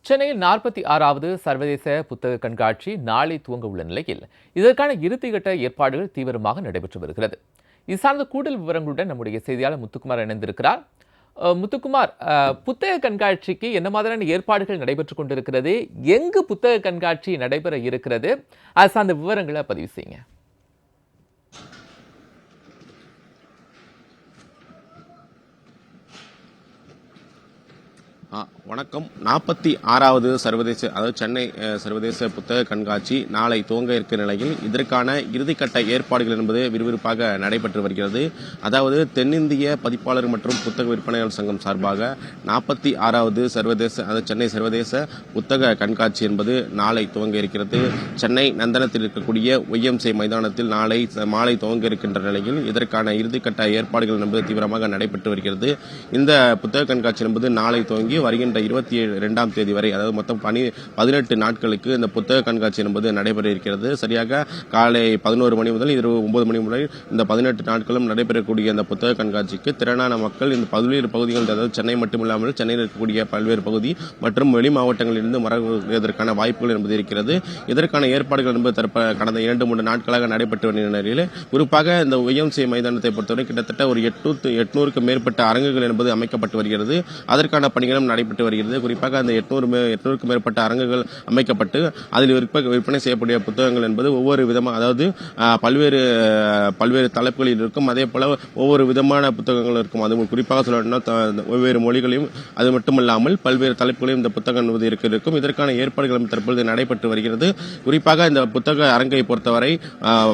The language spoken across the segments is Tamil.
சென்னையில் 46வது சர்வதேச புத்தக கண்காட்சி நாளை துவங்க உள்ள நிலையில் இதற்கான இறுதிக்கட்ட ஏற்பாடுகள் தீவிரமாக நடைபெற்று வருகிறது. இது சார்ந்த கூடுதல் விவரங்களுடன் நம்முடைய செய்தியாளர் முத்துக்குமார் இணைந்திருக்கிறார். முத்துக்குமார், புத்தக கண்காட்சிக்கு என்ன மாதிரியான ஏற்பாடுகள் நடைபெற்றுக் கொண்டிருக்கிறது, எங்கு புத்தக கண்காட்சி நடைபெற இருக்கிறது, அது சார்ந்த விவரங்களை பதிவு செய்யுங்க. வணக்கம். 46வது சர்வதேச அதாவது சென்னை சர்வதேச புத்தக கண்காட்சி நாளை துவங்க இருக்கிற நிலையில் இதற்கான இறுதிக்கட்ட ஏற்பாடுகள் என்பது விறுவிறுப்பாக நடைபெற்று வருகிறது. அதாவது தென்னிந்திய பதிப்பாளர் மற்றும் புத்தக விற்பனையாளர் சங்கம் சார்பாக 46வது சர்வதேச அதாவது சென்னை சர்வதேச புத்தக கண்காட்சி என்பது நாளை துவங்க இருக்கிறது. சென்னை நந்தனத்தில் இருக்கக்கூடிய ஒய்எம்சி மைதானத்தில் நாளை மாலை துவங்க இருக்கின்ற நிலையில் இதற்கான இறுதிக்கட்ட ஏற்பாடுகள் என்பது தீவிரமாக நடைபெற்று வருகிறது. இந்த புத்தக கண்காட்சி என்பது நாளை துவங்கி வருகின்ற 22ஆம் தேதி வரை, அதாவது மொத்தம் 18 நாட்களுக்கு இந்த புத்தக கண்காட்சி என்பது நடைபெற இருக்கிறது. சரியாக காலை 11 மணி முதல் இரவு 9 மணி முதல் இந்த 18 நாட்களும் நடைபெறக்கூடிய இந்த புத்தக கண்காட்சிக்கு திரளான மக்கள் இந்த பல்வேறு பகுதிகள், அதாவது சென்னை மட்டுமில்லாமல் சென்னையில் இருக்கக்கூடிய பல்வேறு பகுதி மற்றும் வெளி மாவட்டங்களிலிருந்து வருவதற்கான வாய்ப்புகள் என்பது இருக்கிறது. இதற்கான ஏற்பாடுகள் என்பது கடந்த 2-3 நாட்களாக நடைபெற்று வருகின்ற நிலையில் குறிப்பாக இந்த ஒய்எம்சி மைதானத்தை பொறுத்தவரை கிட்டத்தட்ட ஒரு 800க்கும் மேற்பட்ட அரங்குகள் என்பது அமைக்கப்பட்டு வருகிறது. அதற்கான பணிகளும் நடைபெற்று வருகிறது. குறிப்பாக அந்த 800க்கும் மேற்பட்ட அரங்குகள் அமைக்கப்பட்டு அதில் விற்பனை செய்யக்கூடிய புத்தகங்கள் என்பது ஒவ்வொரு விதமாக, அதாவது பல்வேறு தலைப்புகளில் இருக்கும். அதே போல ஒவ்வொரு விதமான புத்தகங்கள் இருக்கும். அது குறிப்பாக சொல்லணும்னா வெவ்வேறு மொழிகளையும் அது மட்டுமல்லாமல் பல்வேறு தலைப்புகளையும் இந்த புத்தகம் என்பது இருக்கும். இதற்கான ஏற்பாடுகளும் தற்பொழுது நடைபெற்று வருகிறது. குறிப்பாக இந்த புத்தக அரங்கை பொறுத்தவரை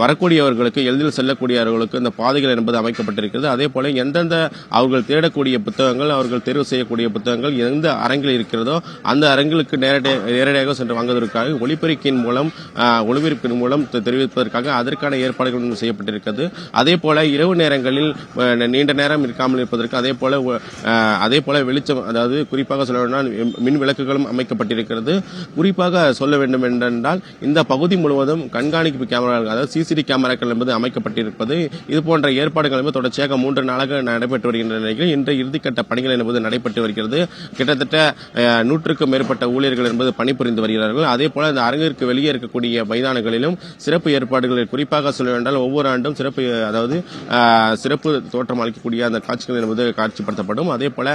வரக்கூடியவர்களுக்கு, எளிதில் செல்லக்கூடியவர்களுக்கு இந்த பாதைகள் என்பது அமைக்கப்பட்டிருக்கிறது. அதே போல எந்தெந்த அவர்கள் தேடக்கூடிய புத்தகங்கள், அவர்கள் தேர்வு செய்யக்கூடிய புத்தகங்கள் எந்த அரங்கில் இருக்கிறதோ அந்த அரங்களுக்கு நேரடியாக சென்று வாங்குவதற்காக ஒலிபெருக்கின் மூலம் தெரிவிப்பதற்காக அதற்கான ஏற்பாடுகள் செய்யப்பட்டிருக்கிறது. அதே போல இரவு நேரங்களில் நீண்ட நேரம் இருக்காமல் இருப்பதற்கு அதே போல வெளிச்சம், அதாவது குறிப்பாக சொல்லணும்னா மின் விளக்குகளும் அமைக்கப்பட்டிருக்கிறது. குறிப்பாக சொல்ல வேண்டும் என்றால் இந்த பகுதி முழுவதும் கண்காணிப்பு கேமராக்கள், அதாவது சிசிடி கேமராக்கள் என்பது அமைக்கப்பட்டிருப்பது. இது போன்ற ஏற்பாடுகள் என்பது தொடர்ச்சியாக 3 நாளாக நடைபெற்று வருகின்ற நிலையில் இன்று இறுதிக்கட்ட பணிகள் என்பது நடைபெற்று வருகிறது. கிட்டத்தட்ட 100க்கும் மேற்பட்ட ஊழியர்கள் என்பது பணிபுரிந்து வருகிறார்கள். அதே போல இந்த அரங்கிற்கு வெளியே இருக்கக்கூடிய மைதானங்களிலும் சிறப்பு ஏற்பாடுகள், குறிப்பாக சொல்ல வேண்டால் ஒவ்வொரு ஆண்டும் சிறப்பு தோற்றம் அளிக்கக்கூடிய அந்த காட்சிகள் என்பது காட்சிப்படுத்தப்படும். அதே போல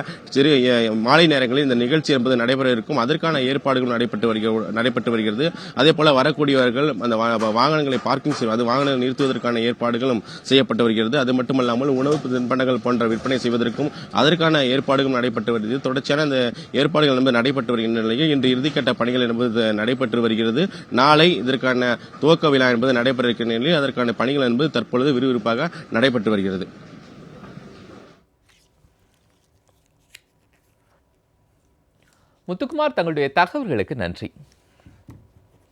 மாலை நேரங்களில் இந்த நிகழ்ச்சி என்பது நடைபெற இருக்கும். அதற்கான ஏற்பாடுகள் நடைபெற்று வருகிறது. அதே போல வரக்கூடியவர்கள் அந்த வாகனங்களை பார்க்கிங் செய்வது, வாகனங்களை நிறுத்துவதற்கான ஏற்பாடுகளும் செய்யப்பட்டு வருகிறது. அது மட்டுமல்லாமல் உணவு தின்பண்டங்கள் போன்ற விற்பனை செய்வதற்கும் அதற்கான ஏற்பாடுகளும் நடைபெற்று வருகிறது. தொடர்ச்சியான அந்த ஏற்பாடுகள் என்பது நடைபெற்று வருகின்ற நிலையில் இன்று இறுதிக்கட்ட பணிகள் என்பது நடைபெற்று வருகிறது. நாளை இதற்கான துவக்க விழா என்பது நடைபெற இருக்கிற நிலையில் அதற்கான பணிகள் என்பது தற்பொழுது விறுவிறுப்பாக நடைபெற்று வருகிறது. முத்துக்குமார், தங்களுடைய தகவல்களுக்கு நன்றி.